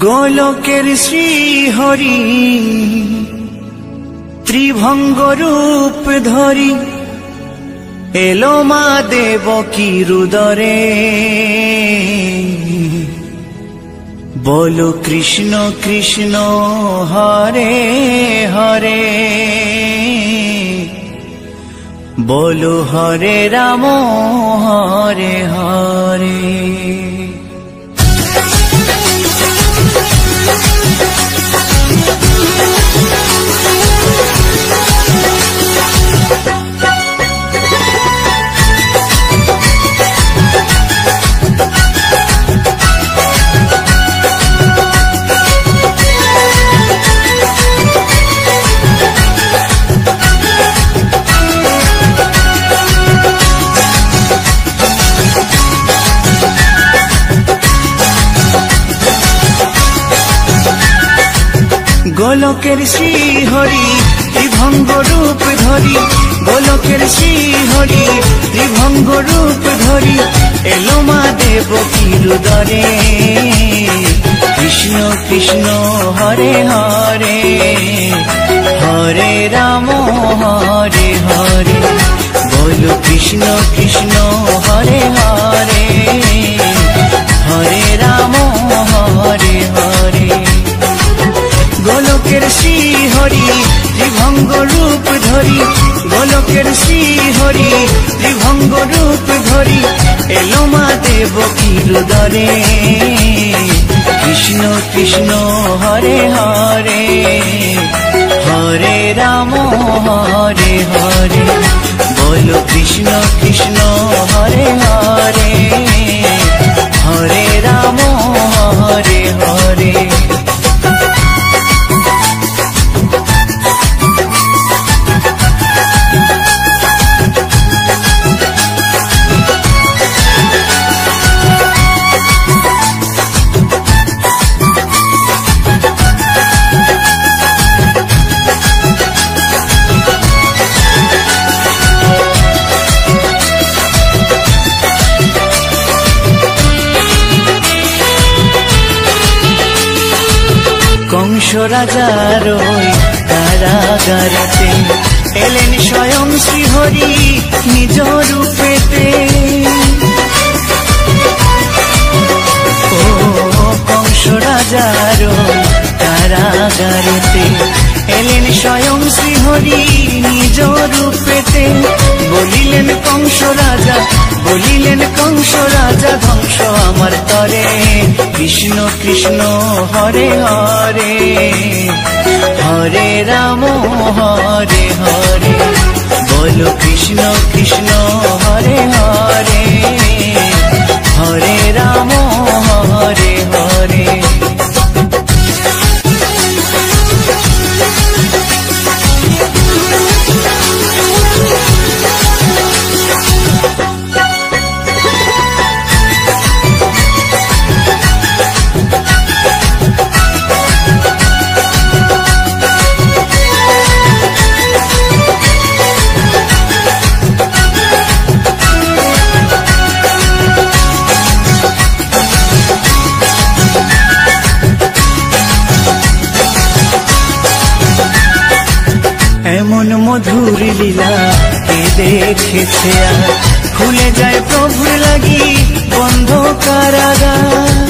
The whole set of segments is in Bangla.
গোলকের শ্রীহরি ত্রিভঙ্গ রূপ ধরি এলো মা দেবকী রুদরে। বলো কৃষ্ণ কৃষ্ণ হরে হরে, বলো হরে রাম হরে হরে। গোলকের শ্রীহরি ত্রিভঙ্গ রূপ ধরি, গোলকের শ্রীহরি ত্রিভঙ্গ রূপ ধরি এলো মা দেবকী রুদরে। কৃষ্ণ কৃষ্ণ হরে হরে, হরে রাম হরে হরে। বলো কৃষ্ণ কৃষ্ণ হরে হরে, হরে রাম হরে হরে। গোলকের শ্রীহরি ত্রিভঙ্গ রূপ ধরি, গোলকের শ্রীহরি ত্রিভঙ্গ রূপ ধরি এলো মা দেবকী রুদরে। কৃষ্ণ কৃষ্ণ হরে হরে, হরে রাম হরে হরে। বলো কৃষ্ণ কৃষ্ণ হরে হরে, হরে রাম হরে হরে। কংস রাজার ওই কারাগারেতে এলেন স্বয়ং শ্রীহরি নিজ রূপেতে। ও কংস রাজার ওই কারাগারেতে এলেন স্বয়ং শ্রীহরি নিজ রূপেতে। বলিলেন কংস রাজা, বলিলেন কংস রাজা ধ্বংস আমার তরে। কৃষ্ণ কৃষ্ণ হরে হরে, হরে রাম হরে হরে। বলো কৃষ্ণ কৃষ্ণ হরে হরে, হরে রাম হরে হরে। এমন মধুর লীলা কে দেখেছে আর, খুলে যায় প্রভুর লাগি বন্ধ কারাগার।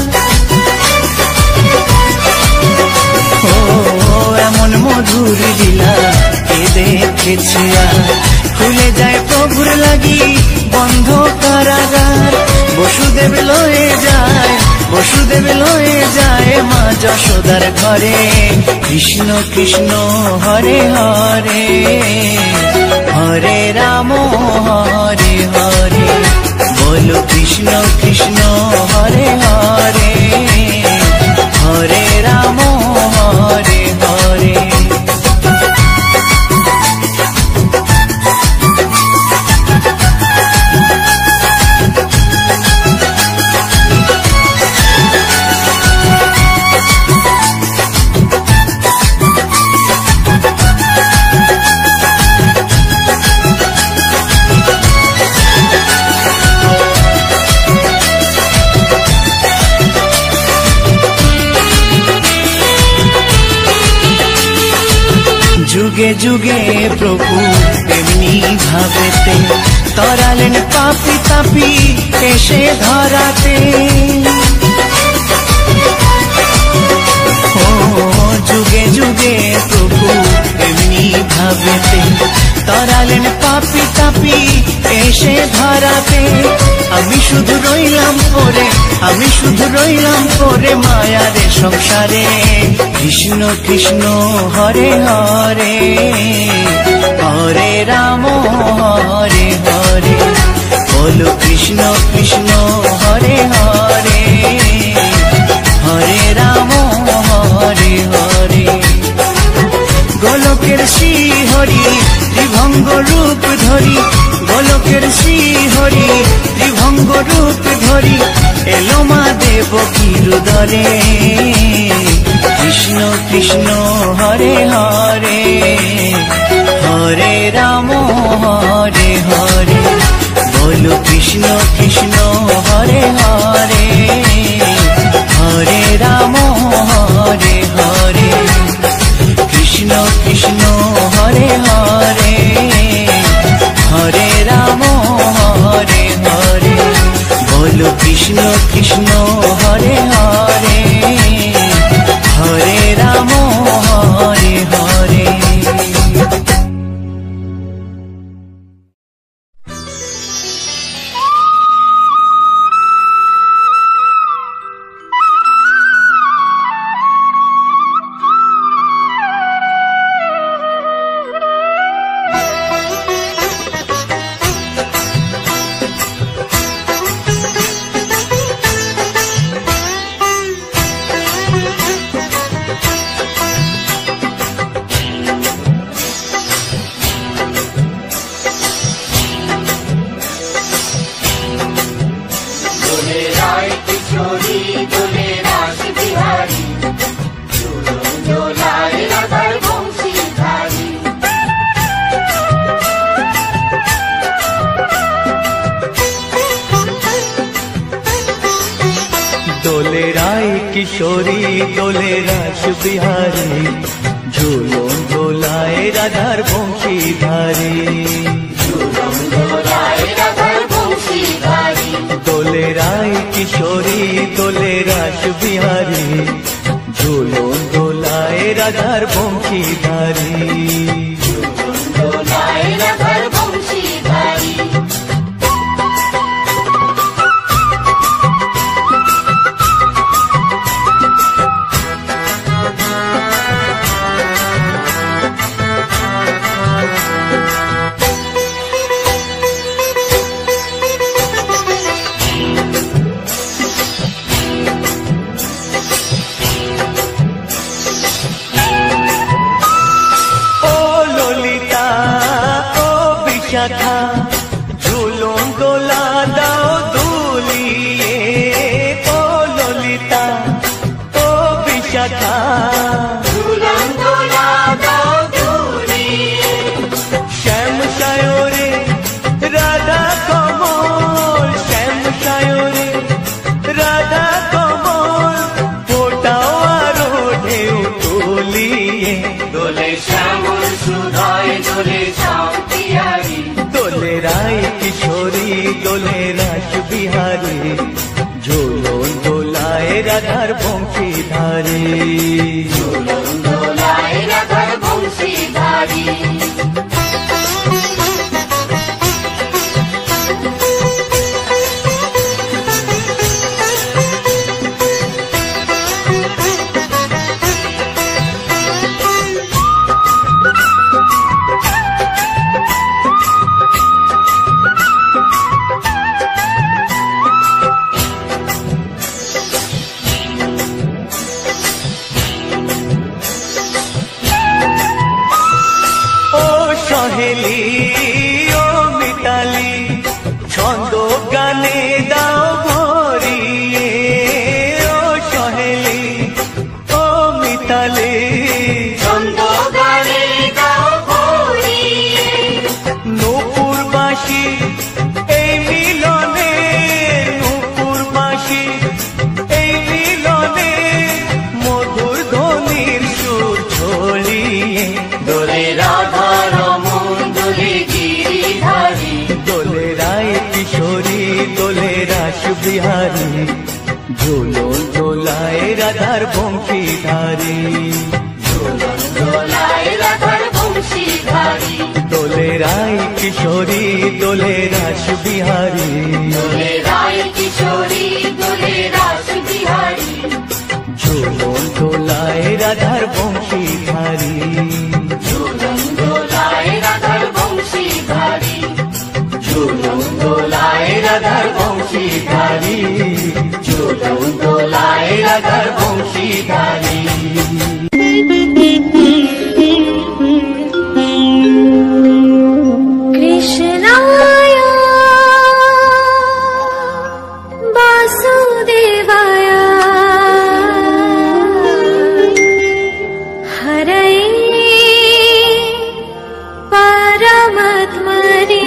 ও এমন মধুর লীলা কে দেখেছে আর, খুলে যায় প্রভুর লাগি বন্ধ কারাগার। বসুদেব লয়ে যায়, বসুদেব লয়ে যায় মা যশোদার ঘরে। কৃষ্ণ কৃষ্ণ হরে হরে, হরে রাম হরে হরে। বলো কৃষ্ণ কৃষ্ণ হরে হরে, হরে রাম হরে হরে। যুগে যুগে প্রভু এমনি ভাবেতে তরালেন পাপি তাপি এসে ধরাতে। ও যুগে যুগে প্রভু এমনি ভাবেতে তরালেন পাপি তাপি এসে ধরাতে। আমি শুধু রইলাম পরে, আমি শুধু রইলাম পরে মায়ারে সংসারে। কৃষ্ণ কৃষ্ণ হরে হরে, হরে রাম হরে হরে। বলো কৃষ্ণ কৃষ্ণ হরে হরে, হরে রাম হরে হরে। গোলকের শ্রী হরি ত্রিভঙ্গ রূপ ধরি, গোলকের শ্রী হরি ত্রিভঙ্গ রূপ ধরি এলো মা দেবকীর উদরে। কৃষ্ণ কৃষ্ণ হরে হরে, হরে রাম হরে হরে। বলো কৃষ্ণ কৃষ্ণ হরে হরে, হরে রাম হরে হরে। কৃষ্ণ কৃষ্ণ হরে হরে, হরে রাম হরে হরে। বলো কৃষ্ণ কৃষ্ণ হরে হরে, হরে রাম হরে হরে। দোলে রায় কিশোরী দোলে রাস বিহারী, ঝুলন দোলায় রাধার বংশীধারী। দোলে রায় কিশোরী দোলে রাস বিহারী, ঝুলন দোলায় রাধার বংশীধারী। ঝুলন দোলা দাও দুলিয়ে, ও ললিতা ও বিশাখা। ঝুলন দোলা দাও দুলিয়ে, শ্যাম সায়রে রাধা কমল, শ্যাম সায়রে রাধা কমল। ফোটাও আরো ঢেউ তুলিয়ে, দোলে শ্যামল সুধায় দোলে শান্তিয়ারি। দোলে রায় কিশোরী দোলে রাস বিহারী, ঝুলন দোলায় রাধার বংশীধারী। ঝুলন দোলায় রাধার বংশীধারী। সহেলি ও মিতালি, ছন্দ গানে দাও ভরিয়ে। ও সহেলি ও মিতালি, ছন্দ গানে দাও ভরিয়ে। নূপুর বাঁশি এই মিলনে, নূপুর বাঁশি এই মিলনে, মধুর ধ্বনির সুর ছড়িয়ে। দোলে বিহারী ঝুলন দোলায় রাধার বংশীধারী ঝুলন দোলায় রাধার বংশীধারী দোলে রায় কিশোরী দোলে রাস বিহারী দোলে রায় কিশোরী দোলে রাস বিহারী ঝুলন দোলায় রাধার বংশীধারী ঝুলন দোলায় রাধার বংশীধারী ঝুলন দোলায় রাধার বংশীধারী ঝুলন দোলায় রাধার বংশীধারী কৃষ্ণায় বাসুদেবায় হরয়ে পরমাত্মনে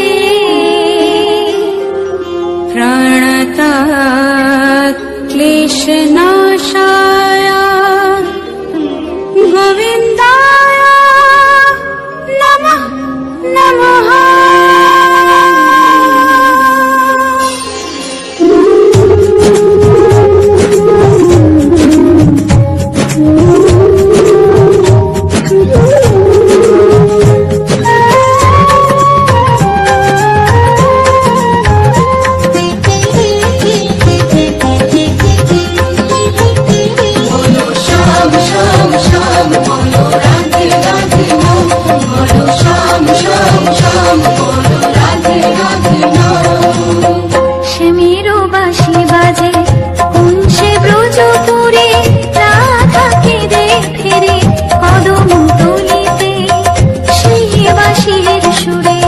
প্রাণতাৎ ক্লেশনাশায় গোবিন্দায় নমঃ নমঃ। বলো শ্যাম শ্যাম শ্যাম বলো রাধে রাধে নাম বলো শ্যাম শ্যাম শ্যাম বলো রাধে রাধে নাম শ্যামেরও বাঁশি বাজে কোন সে ব্রজপুরে রাধাকে দেখে রে কদম তলিতে সেই বাঁশির সুরে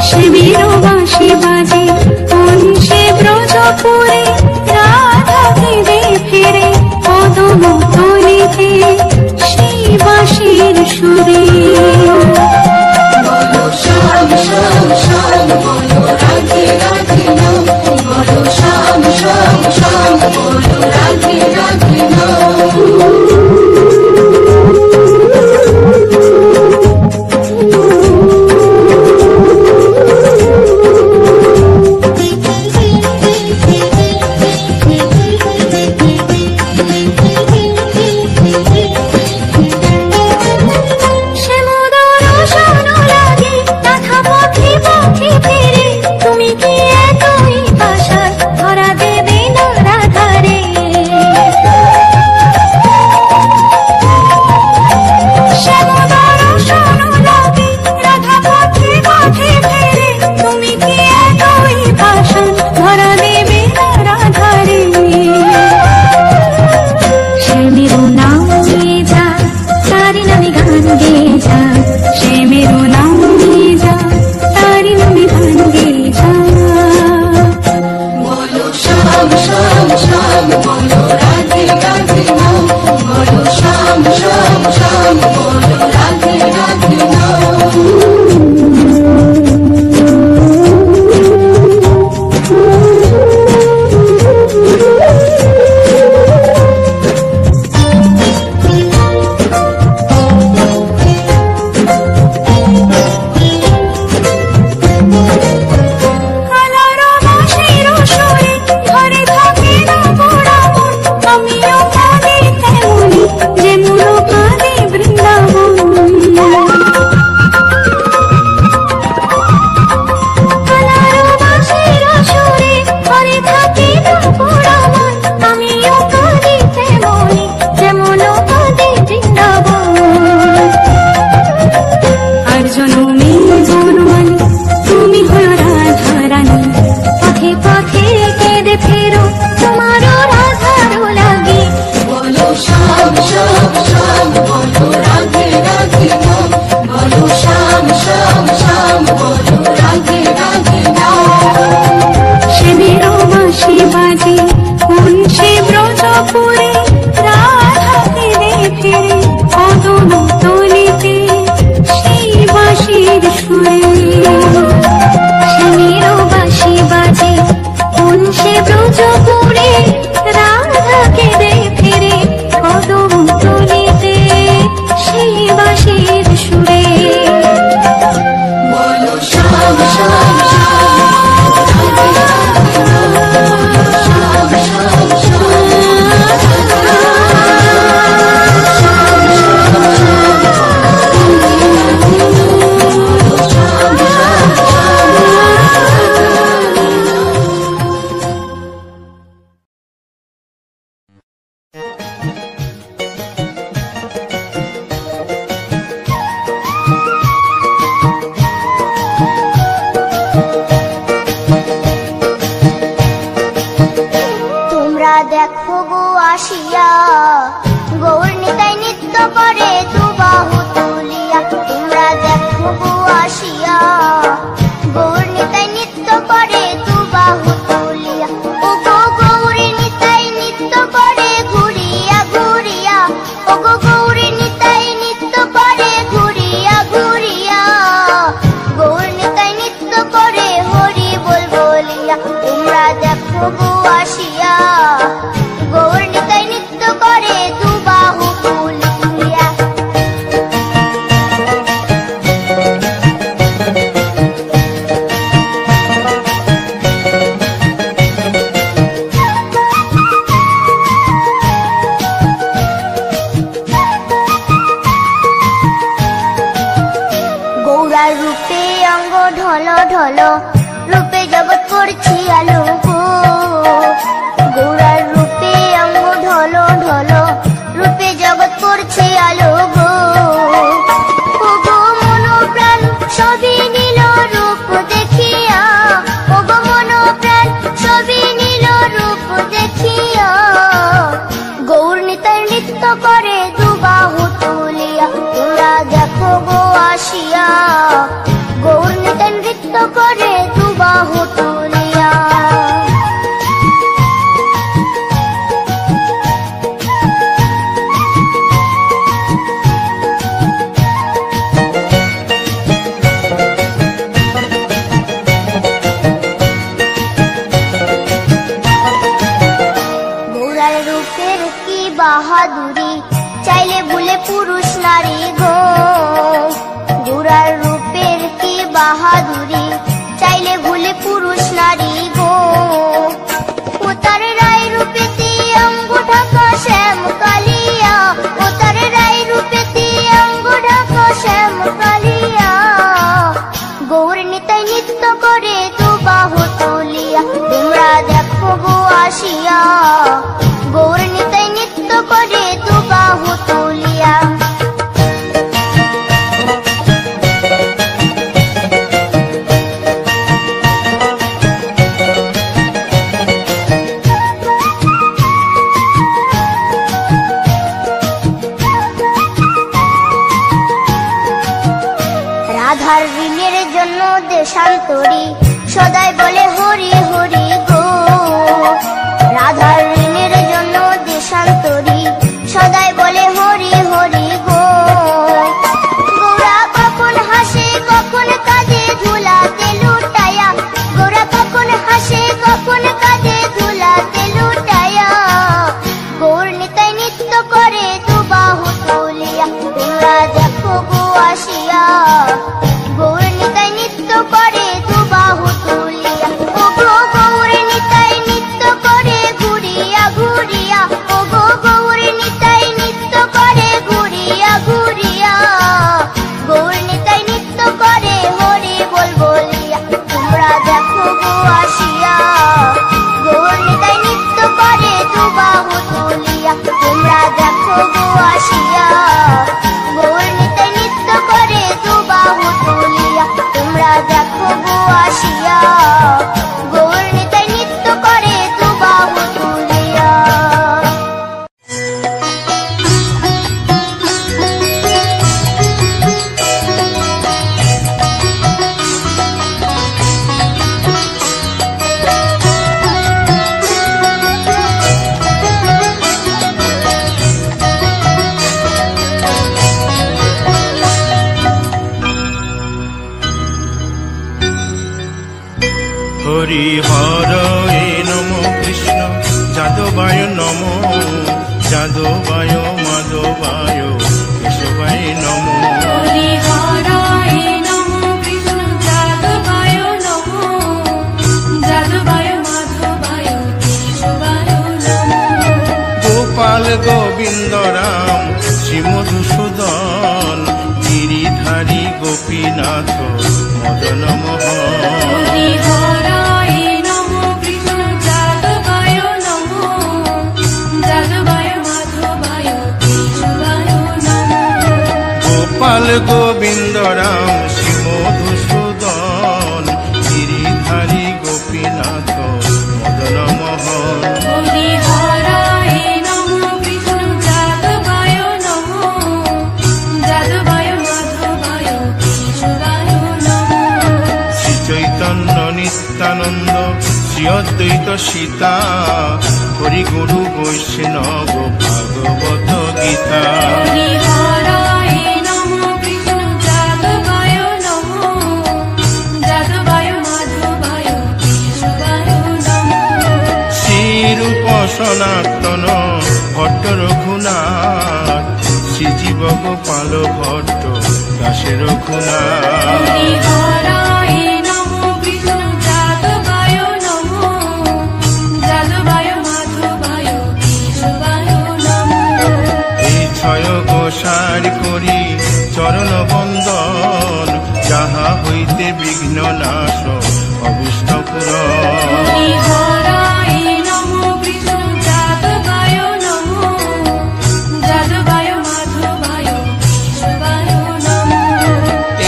শ্যামেরও বাঁশি বাজে কোন সে ব্রজপুরে রাধাকে দেখে রে কদম তলিতে সেই বাঁশির সুরে বলো শ্যাম শ্যাম শ্যাম বলো রাধে রাধে নাম বলো শ্যাম শ্যাম শ্যাম বলো রাধে রাধে নাম শ্যামোদর শোনো লাগে রাধা পথে পথে ফেরে তুমি কি এতই পাশার ধরা দেবে না রাধারে শ্যামোদর শোনো লাগে রাধা পথে পথে ফেরে তুমি কি এতই পাশার ধরা দেবে না রাধারে শ্যামেরও নাম নিয়ে যা তারি নামে গান গেয়ে যা শ্যামেরও নাম নিয়ে যা তারি নামে গান গেয়ে যা বলো শ্যাম শ্যাম শ্যাম বলো রাধে রাধে নাম বলো শ্যাম শ্যাম শ্যাম বলো রাধে রাধে নাম কালারো বাঁশির সুরে ঘরে থাকে না পোড়া মন আমিও কাঁদি তেমনি যেমন কাঁদি বৃন্দাবন কালারো বাঁশির সুরে ঘরে থাকে না পোড়া মন আমিও কাঁদি তেমনি যেমন কাঁদি বৃন্দাবন আর জনমে জনমানি তুমি হলো রাধা রানী পথে পথে কেঁদে ফেরো তোমারও রাধারও লাগে বলো শ্যাম শ্যাম শ্যাম বলো রাধে রাধে নাম বলো শ্যাম শ্যাম শ্যাম বলো রাধে রাধে নাম শ্যামেরও বাঁশি বাজে কোন সে ব্রজপুরে রাধাকে দেখে রে কদম তলিতে সেই বাঁশির সুরে শ্যামেরও বাঁশি বাজে কোন সে ব্রজপুরে রাধাকে দেখে রে কদম তলিতে সেই বাঁশির সুরে বলো শ্যাম শ্যাম শ্যাম রাধে দেখো গো আসিয়া, গৌর নিতাই নৃত্য করে দুবাহু তুলিয়া। তোমরা দেখো গো আসিয়া, গৌর নিতাই নৃত্য করে দুবাহু তুলিয়া। ও গো গৌরী নিতাই নৃত্য করে ঘুরিয়া ঘুরিয়া, ও গো গৌরী নিতাই নৃত্য করে ঘুরিয়া ঘুরিয়া। গৌর নিতাই নৃত্য করে হরি বল বলিয়া। তোমরা দেখো গো আসিয়া, গৌর নিতাই নৃত্য করে দুবাহু তুলিয়া। গৌরার রূপে অঙ্গ ঢল ঢল, রূপে জগৎ করছি আলো গো। গৌরার রূপে অঙ্গ ঢল ঢল, রূপে জগৎ করছি আলো গো। ও গো মন প্রাণ সবই নীল রূপ দেখিয়া, ও গো মন প্রাণ সবই নীল রূপ দেখিয়া। গৌর নিতাই নৃত্য করে দুবাহু তুলিয়া। তোমরা দেখো গো আসিয়া, গৌর নিতাই নৃত্য করে দুবাহু তুলিয়া। গৌরার রূপের কি বাহাদুরি, চাইলে ভুলে পুরুষ নারী গো। গৌরার রূপের কি বাহাদুরি, চাইলে ভুলে পুরুষ নারী গো। ও তার রায় রূপেতে অঙ্গ ঢাকা শ্যাম কালিয়া, ও তার রায় রূপেতে অঙ্গ ঢাকা শ্যাম কালিয়া। গৌর নিতাই নৃত্য করে দুবাহু তুলিয়া। তোমরা দেখো গো আসিয়া, গৌর নিতাই নৃত্য করে দুবাহু তুলিয়া। রাধার ঋণের জন্য দেশান্তরী, সদাই বলে হরি হরি গো। রাধার ঋণের জন্য দেশান্তরী, সদাই বলে হরি হরি গো। গৌরা কখন হাসে কখন কাঁদে ধুলাতে লুটায়া, গৌরা কখন হাসে কখন কাঁদে ধুলাতে লুটায়া। গৌর নিতাই নৃত্য করে দুবাহু তুলিয়া। তোমরা দেখো গো আসিয়া, গৌর নিতাই নৃত্য করে দুবাহু তুলিয়া। ও গো গৌর নিতাই নৃত্য করে ঘুরিয়া ঘুরিয়া, ও গো গৌর নিতাই নৃত্য করে ঘুরিয়া ঘুরিয়া। গৌর নিতাই নৃত্য করে হরি বল বলিয়া। তোমরা দেখো গো আসিয়া, গৌর নিতাই নৃত্য করে দুবাহু তুলিয়া। তোমরা দেখো গো আসিয়া, গৌর নিতাই নৃত্য করে দুবাহু তুলিয়া। তোমরা দেখো গো আসিয়া, গৌর নিতাই নৃত্য করে দুবাহু তুলিয়া। হরি হরয়ে নম কৃষ্ণ যাদবায় নম, যাদবায় মাধবায় কেশবায় নম। হরি হরায় নমঃ কৃষ্ণ যাদবায় নমঃ, যাদবায় মাধবায় কেশবায় নমঃ। গোপাল গোবিন্দ রাম শ্রী মধুসূদন, গিরিধারী গোপীনাথ মদন মোহন। হরি হরায় নমঃ কৃষ্ণ যাদবায় নমঃ, যাদবায় মাধবায় কেশবায় নমঃ। গোপাল গোবিন্দ রাম শ্রী মধুসূদন, গিরিধারী গোপীনাথ মদন মোহন। হরি হরায় অমৃত সীতা, হরি গুরু বৈষ্ণব ভাগবত গীতা। হরিহরায় নমো কৃষ্ণ যাদবায় নমো, যাদবায় মাধবায় কেশবায় নমো। শ্রীরূপ সনাতন ভট্ট রঘুনাথ, শ্রীজীব গোপাল ভট্ট দাসে রঘুনাথ। হরিহরায় নমো কৃষ্ণ যাদবায় নমো, যাদবায় মাধবায় কেশবায় নমো। এই ছয় গোসার করি চরণ বন্দন, যাহা হইতে বিঘ্ন নাশ অভিষ্ট পুরন। হরিহরায় নমো কৃষ্ণ যাদবায় নমো, যাদবায় মাধবায় কেশবায় নমো।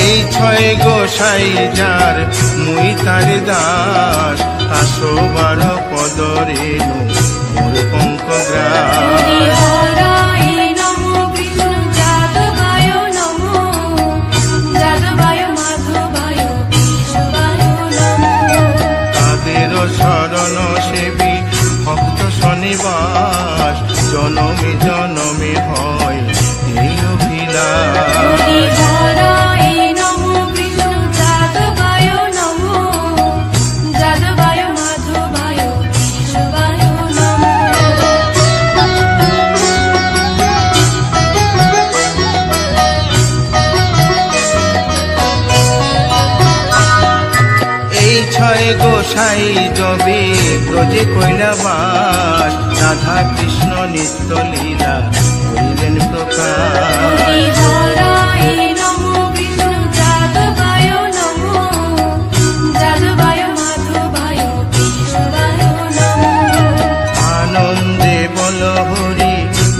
এই ছয় গোসাই যার মুই তার দাস, 112 পদরেণু মোর পঙ্কগ্রাস। হরিহরায় নমো কৃষ্ণ যাদবায় নমো, যাদবায় মাধবায় কেশবায় নমো। তাদের শরণ সেবী ভক্ত শনিবাস, জনমে জনমে হয় এই অভিলাষ। হরিহরায় নমো কৃষ্ণ যাদবায় নমো, যাদবায় মাধবায় কেশবায় নমো। এই ছয় গোসাই যবে ব্রজে কৈলাবাস, রাধা কৃষ্ণ নিত্য লীলা করিলেন প্রকাশ। হরিহরায় নমো কৃষ্ণ যাদবায় নমো, যাদবায় মাধবায় কেশবায় নমো। আনন্দে বল হরি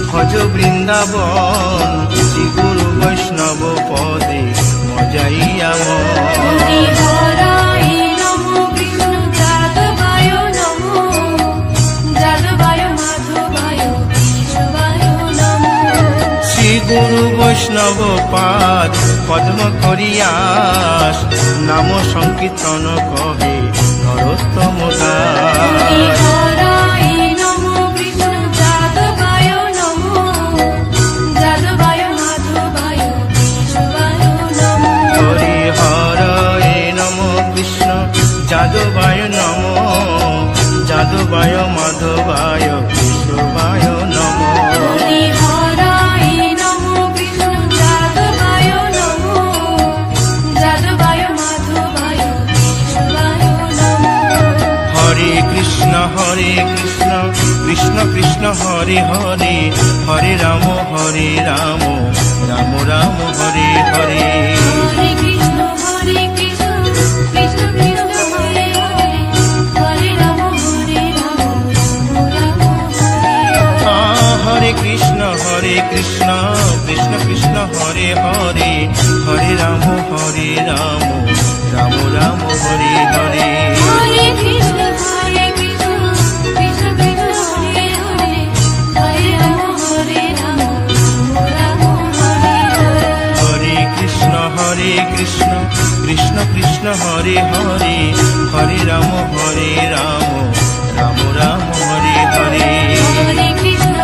ভজ বৃন্দাবন, শ্রী গুরু বৈষ্ণব পদে মজাইয়া মন। হরিহরায় নমো কৃষ্ণ যাদবায় নমো, যাদবায় মাধবায় কেশবায় নমো। শ্রী গুরু বৈষ্ণব পাদ পদ্ম করিয়াস, নাম সংকীর্তন কহে নরোত্তম দাস। হরিহরায় নমো কৃষ্ণ যাদবায় নমো, যাদবায় মাধবায় কেশবায় নমো। হরি হরে নম কৃষ্ণ যাদবায় নম, যাদবায় মাধবায় কেশবায় নম। হরিহরায় নমো কৃষ্ণ যাদবায় নমো, যাদবায় মাধবায় কেশবায় নমো। হরে কৃষ্ণ কৃষ্ণ কৃষ্ণ হরে হরে, হরে রাম রাম রাম হরে হরে। হরে কৃষ্ণ কৃষ্ণ কৃষ্ণ হরে হরে, হরে রাম রাম রাম হরে হরে। হরে কৃষ্ণ কৃষ্ণ কৃষ্ণ হরে হরে, হরে রাম রাম রাম হরে হরে। হরে কৃষ্ণ কৃষ্ণ কৃষ্ণ হরে হরে, হরে রাম রাম হরে হরে। হরে কৃষ্ণ কৃষ্ণ কৃষ্ণ হরে হরে, হরে রাম রাম রাম হরে হরে। হরে কৃষ্ণ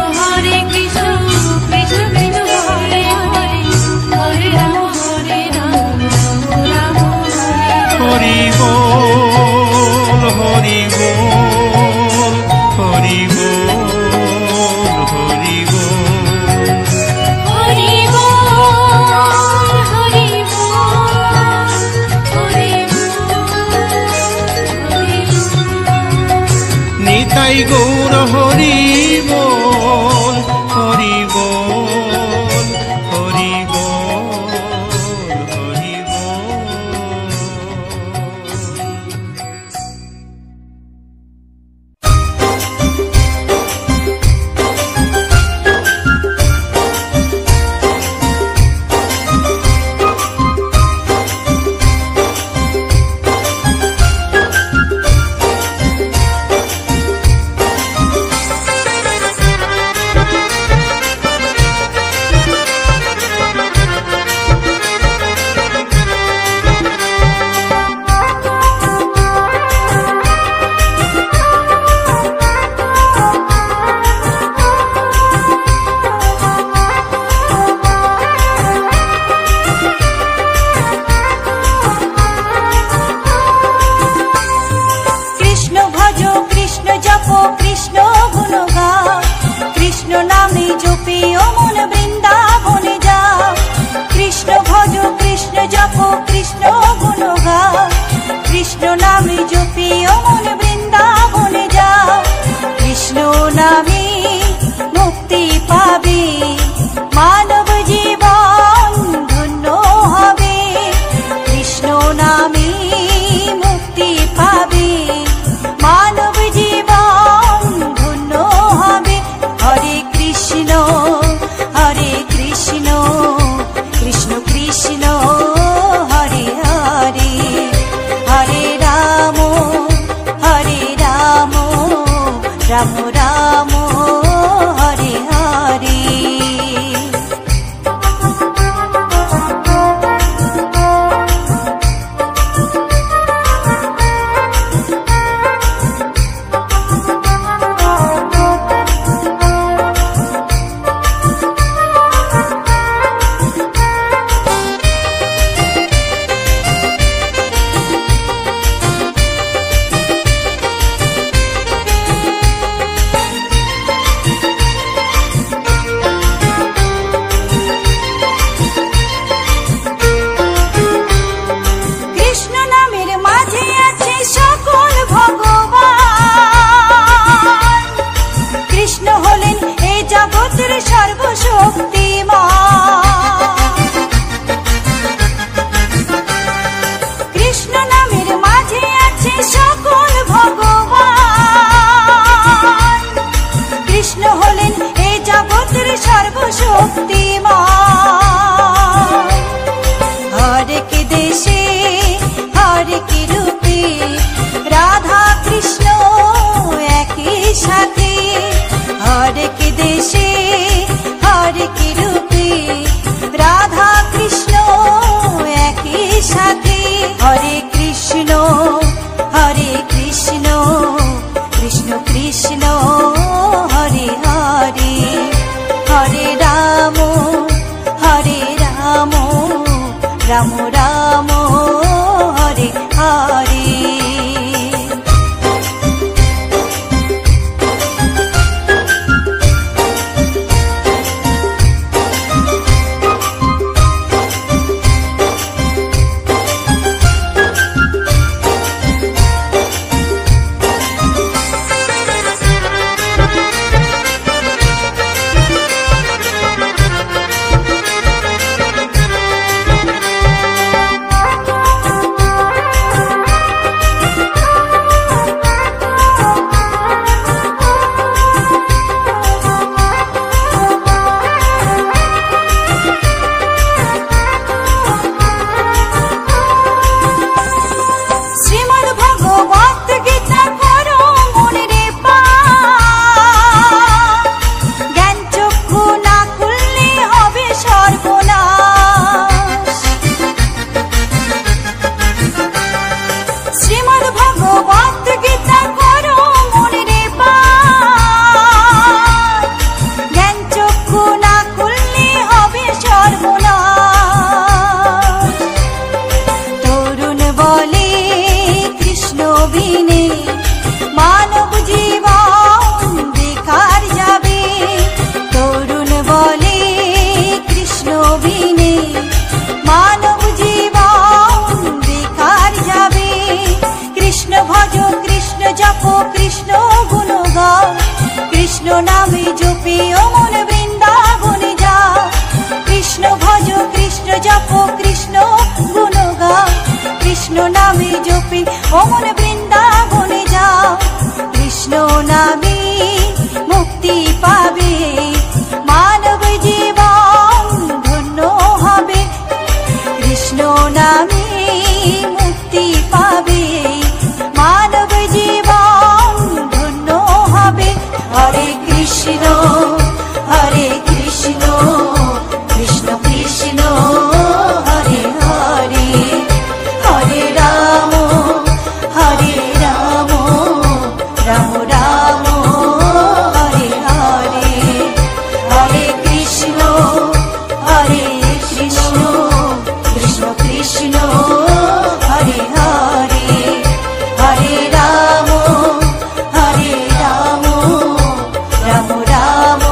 কৃষ্ণ কৃষ্ণ হরে হরে, হরে রাম রাম হরে হরে। হরি বল হরি বল হরি বল হরি বল। হরি বল হরি বল হরি বল হরি বল। নিতাই গৌর হরি নামে জপে ও মন বৃন্দাবনে যাও, কৃষ্ণ ভজ কৃষ্ণ জপ কৃষ্ণ গুণ গাও, কৃষ্ণ নামে জপে ও মন বৃন্দাবনে যাও, কৃষ্ণ নামে মুক্তি পাবে মানব জীবন ধন্য হবে, কৃষ্ণ নামে মুক্তি পাবে মানব জীবন ধন্য হবে। হরে কৃষ্ণ কৃষ্ণ কৃষ্ণ হরে হরে, হরে রাম রাম রাম হরে হরে। রাম রাম হরে হরে। কৃষ্ণ নামে জপে ও মন বৃন্দাবনে যাও, কৃষ্ণ ভজ কৃষ্ণ জপ কৃষ্ণ গুণ গাও, কৃষ্ণ নামে জপে ও মন বৃন্দাবনে যাও, কৃষ্ণ নামে মুক্তি পাবে মানব জীবন ধন্য হবে, কৃষ্ণ নামে মুক্তি পাবে মানব জীবন ধন্য হবে। হরে কৃষ্ণ কৃষ্ণ কৃষ্ণ হরে হরে, হরে রাম রাম রাম হরে হরে, হরে কৃষ্ণ কৃষ্ণ কৃষ্ণ হরে হরে, হরে রাম রাম রাম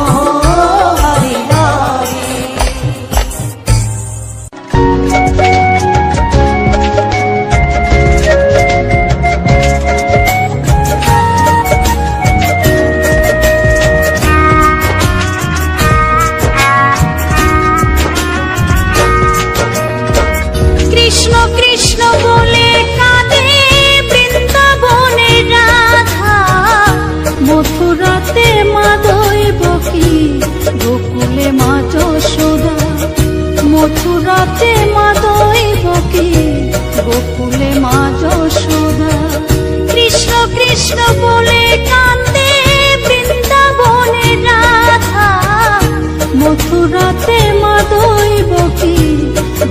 মথুরাতে মা দৈবকী,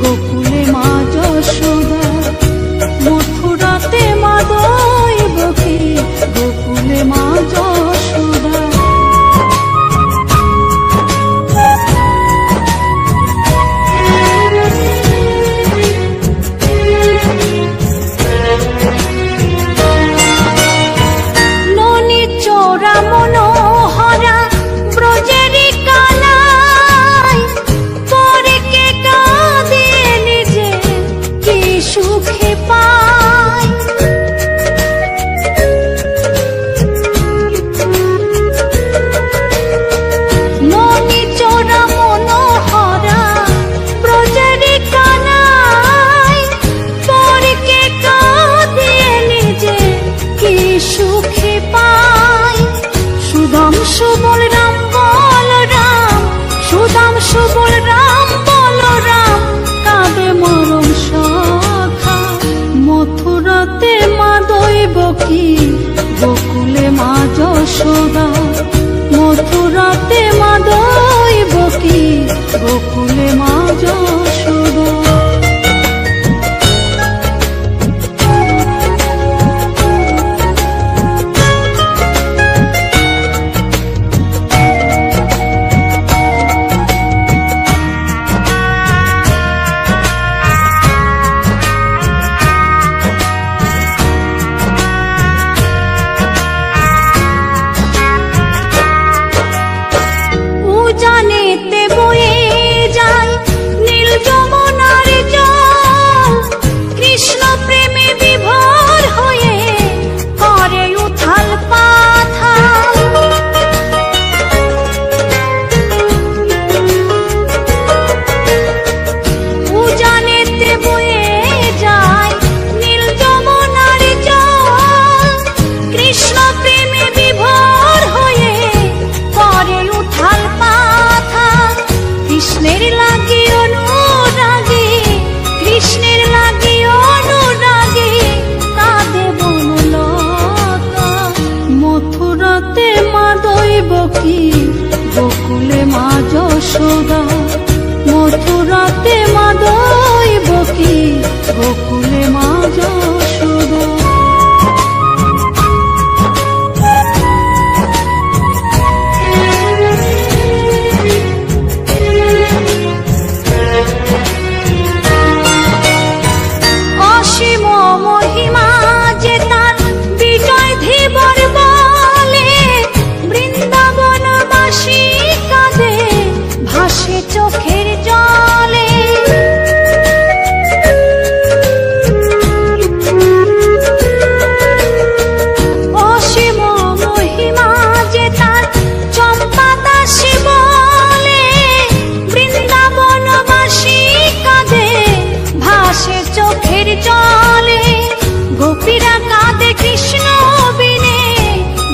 গোকুলে মা যশোদা। মথুরাতে মা দৈবকী, গোকুলে মা যশোদা। ননি চোরা মনোহরা ব্রজেরি কালাই, পরে কে কাঁদিয়ে নিজে কি সুখে পায়। ননি চোরা মনোহরা ব্রজেরি কালাই, পরে কে কাঁদিয়ে নিজে কি সুখে পায়। সুদাম সুবল রাম বলরাম, সুদাম সুবল রাম বলরাম, কাঁদে মরম সখা। মথুরাতে মা দৈবকী, গোকুলে মা যশোদা। মথুরাতে মা দৈবকী, গোকুলে মা যশোদা। উজানেতে বয়ে যায় নীল যমুনার জল, কৃষ্ণ প্রেমে বিভোর হয়ে করে উথাল পাথাল। উজানেতে বয়ে যায় নীল যমুনার জল, কৃষ্ণ প্রেমে বিভোর হয়ে করে উথাল পাথাল। কৃষ্ণের লাগি অনুরাগী, কৃষ্ণের লাগি অনুরাগী, কাঁদে বনলতা। মথুরাতে মা দৈবকী, গোকুলে মা যশোদা। মথুরাতে মা দৈবকী, গোকুলে মা যশোদা। অসীম মহিমা যে তার বিজয় ধীবর বলে, বৃন্দাবনবাসী কাঁদে ভাসে চোখের জলে। অসীম মহিমা যে তার চম্পা দাসী বলে, বৃন্দাবনবাসী কাঁদে ভাসে চোখের জলে। গোপীরা কাঁদে কৃষ্ণ বিনে,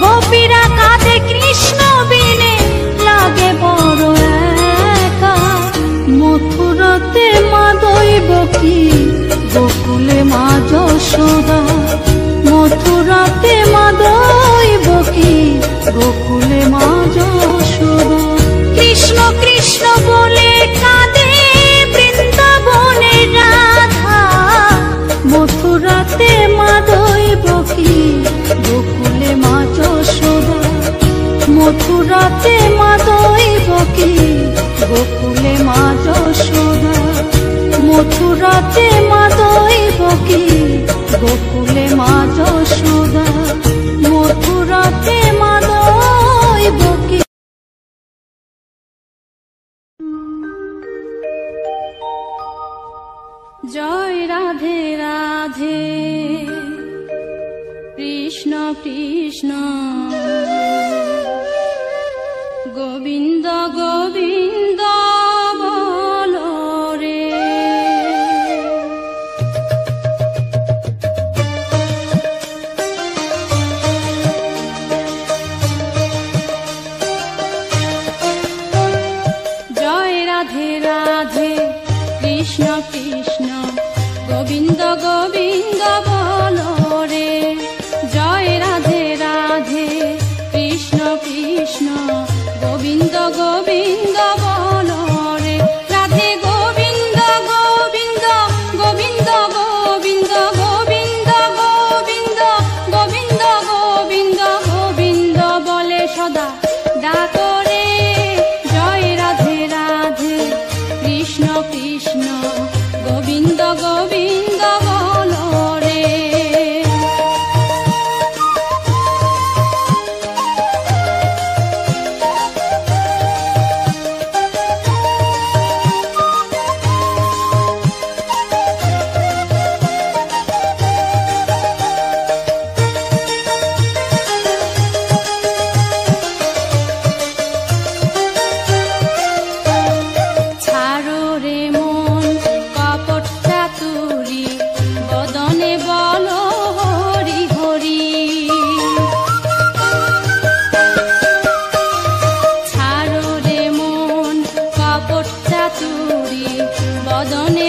গোপীরা কাঁদে কৃষ্ণ বিনে, লাগে বড় একা। মথুরাতে মা দৈবকী, গোকুলে মা যশোদা। মথুরাতে মা দৈবকী, গোকুলে মা যশোদা। কৃষ্ণ কৃষ্ণ বলে কাঁদে বৃন্দাবনের রাধা। মথুরাতে মা দৈবকী, গোকুলে মা যশোদা। মথুরাতে মা দৈবকী, গোকুলে মা যশোদা। মথুরাতে মা দৈবকী, গোকুলে মা যশোদা। মথুরাতে মা দৈবকী। জয় রাধে রাধে, কৃষ্ণ কৃষ্ণ, গোবিন্দ গোবিন্দ বলো রে। জয় রাধে রাধে, কৃষ্ণ কৃষ্ণ, গোবিন্দ গোবিন্দ বলো রে। জয় রাধে রাধে, কৃষ্ণ কৃষ্ণ, গোবিন্দ গোবিন্দ বলো কপট চাতুরি বদনে